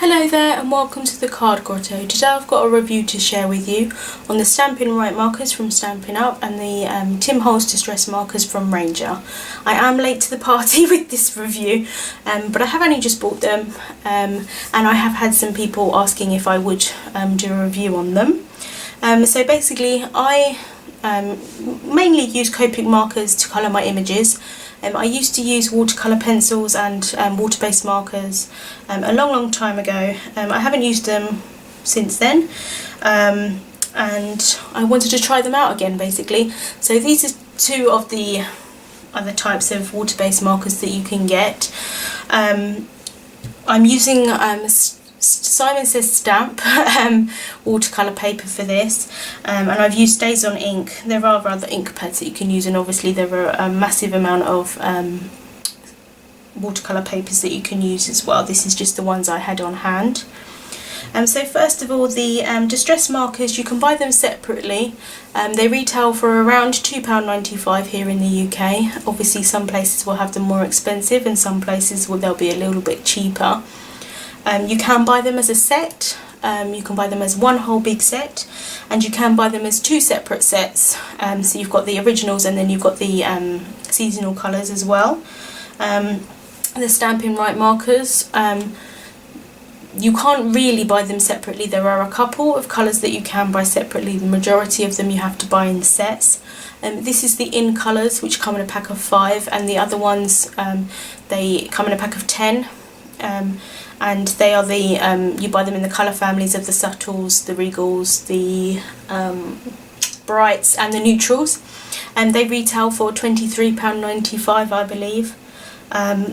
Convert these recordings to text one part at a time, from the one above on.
Hello there and welcome to the Card Grotto. Today I've got a review to share with you on the Stampin' Right markers from Stampin' Up and the Tim Holtz Distress markers from Ranger. I am late to the party with this review, but I have only just bought them and I have had some people asking if I would do a review on them. So basically I mainly use Copic markers to colour my images. I used to use watercolour pencils and water-based markers a long time ago. I haven't used them since then, and I wanted to try them out again basically. So these are two of the other types of water-based markers that you can get. I'm using Simon Says Stamp watercolour paper for this, and I've used Stays On ink. There are other ink pads that you can use, and obviously there are a massive amount of watercolour papers that you can use as well. This is just the ones I had on hand. So first of all, the distress markers, you can buy them separately. They retail for around £2.95 here in the UK. Obviously some places will have them more expensive and some places they'll be a little bit cheaper. You can buy them as a set, you can buy them as one whole big set, and you can buy them as two separate sets. So you've got the originals and then you've got the seasonal colours as well. The Stampin' Right markers, you can't really buy them separately. There are a couple of colours that you can buy separately. The majority of them you have to buy in sets. This is the in colours, which come in a pack of 5, and the other ones they come in a pack of 10. And they are the, you buy them in the colour families of the subtles, the regals, the brights and the neutrals, and they retail for £23.95 I believe.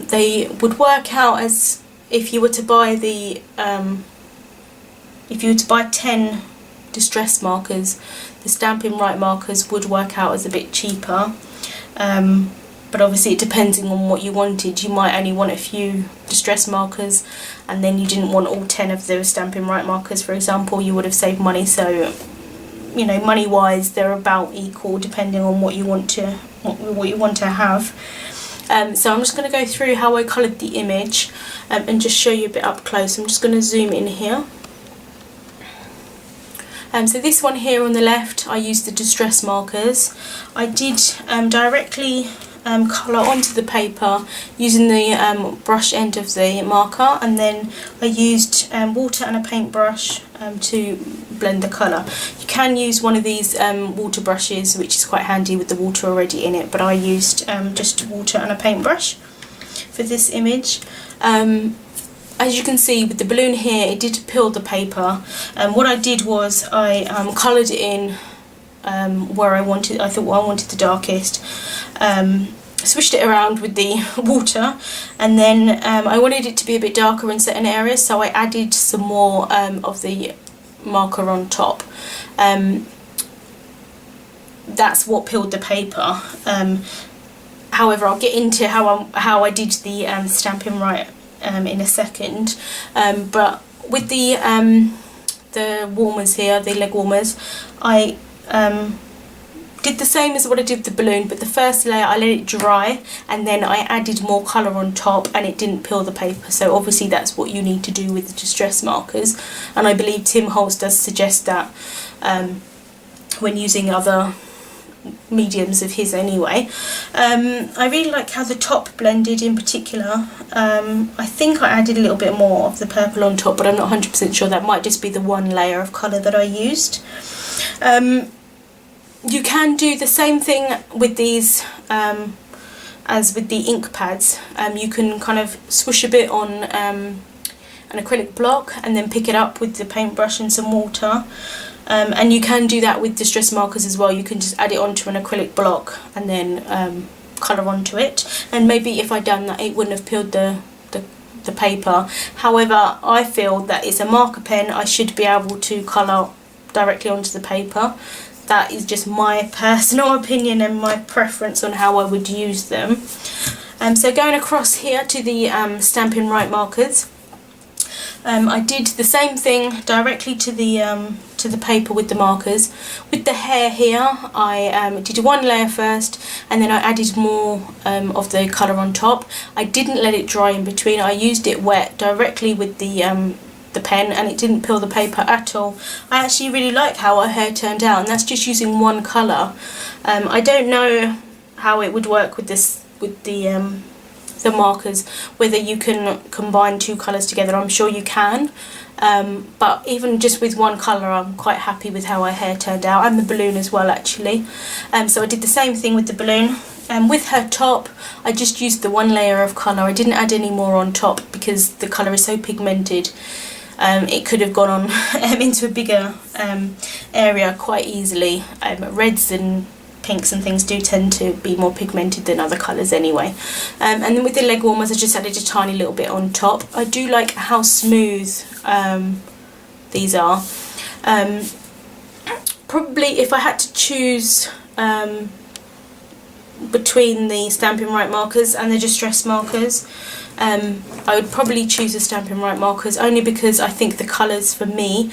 They would work out as if you were to buy the, if you were to buy 10 distress markers, the Stampin' Right markers would work out as a bit cheaper. But obviously it depends on what you wanted. You might only want a few distress markers and then you didn't want all 10 of the Stampin' Right markers, for example. You would have saved money, so you know, money wise they're about equal depending on what you want to have. So I'm just going to go through how I coloured the image and just show you a bit up close. I'm just going to zoom in here. So this one here on the left, I used the distress markers. I did directly colour onto the paper using the brush end of the marker, and then I used water and a paintbrush to blend the colour. You can use one of these water brushes, which is quite handy with the water already in it, but I used just water and a paintbrush for this image. As you can see with the balloon here, it did peel the paper. What I did was I coloured it in where I thought I wanted the darkest. Swished it around with the water, and then I wanted it to be a bit darker in certain areas, so I added some more of the marker on top. That's what peeled the paper. However, I'll get into how I did the Stampin' Right in a second. But with the warmers here, the leg warmers, I did the same as what I did with the balloon, but the first layer I let it dry and then I added more colour on top and it didn't peel the paper. So obviously that's what you need to do with the distress markers, and I believe Tim Holtz does suggest that when using other mediums of his anyway. I really like how the top blended in particular. I think I added a little bit more of the purple on top, but I'm not 100% sure. That might just be the one layer of colour that I used. You can do the same thing with these as with the ink pads. You can kind of swoosh a bit on an acrylic block and then pick it up with the paintbrush and some water. And you can do that with distress markers as well. You can just add it onto an acrylic block and then colour onto it. And maybe if I'd done that it wouldn't have peeled the paper. However, I feel that it's a marker pen. I should be able to colour directly onto the paper. That is just my personal opinion and my preference on how I would use them. So going across here to the Stampin' Right markers, I did the same thing directly to the paper with the markers. With the hair here, I did one layer first and then I added more of the colour on top. I didn't let it dry in between. I used it wet directly with the the pen, and it didn't peel the paper at all. I actually really like how her hair turned out, and that's just using one colour. I don't know how it would work with this, with the markers, whether you can combine two colours together. I'm sure you can, but even just with one colour I'm quite happy with how her hair turned out, and the balloon as well actually. So I did the same thing with the balloon. With her top, I just used the one layer of colour. I didn't add any more on top because the colour is so pigmented. It could have gone on into a bigger area quite easily. Reds and pinks and things do tend to be more pigmented than other colours anyway. And then with the leg warmers, I just added a tiny little bit on top. I do like how smooth these are. Probably if I had to choose between the Stampin' Right markers and the Distress markers, I would probably choose the Stampin' Right markers, only because I think the colours for me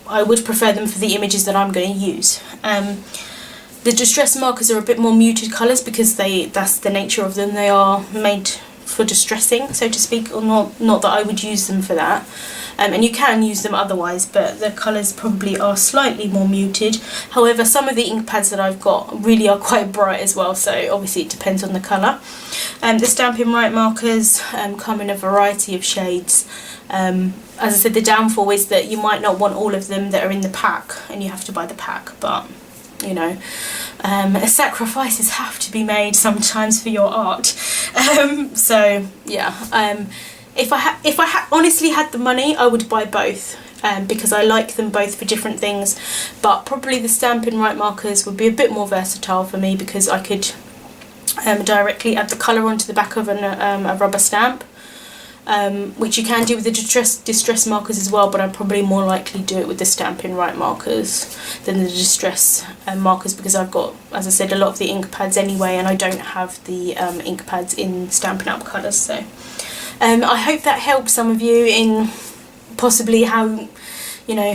I would prefer them for the images that I'm going to use. The Distress markers are a bit more muted colours because that's the nature of them. They are made for distressing, so to speak, or not that I would use them for that. And you can use them otherwise, but the colours probably are slightly more muted. However, some of the ink pads that I've got really are quite bright as well, so obviously it depends on the colour. The Stampin' Right markers come in a variety of shades. As I said, the downfall is that you might not want all of them that are in the pack, and you have to buy the pack, but you know, sacrifices have to be made sometimes for your art. So yeah, if I honestly had the money, I would buy both, because I like them both for different things. But probably the Stampin' Right markers would be a bit more versatile for me, because I could directly add the colour onto the back of a rubber stamp, which you can do with the distress markers as well, but I'd probably more likely do it with the Stampin' Right markers than the distress markers, because I've got, as I said, a lot of the ink pads anyway, and I don't have the ink pads in Stampin' Up colours. So I hope that helps some of you in possibly how, you know,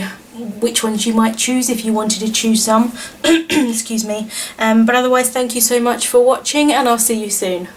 which ones you might choose if you wanted to choose some. Excuse me. But otherwise, thank you so much for watching, and I'll see you soon.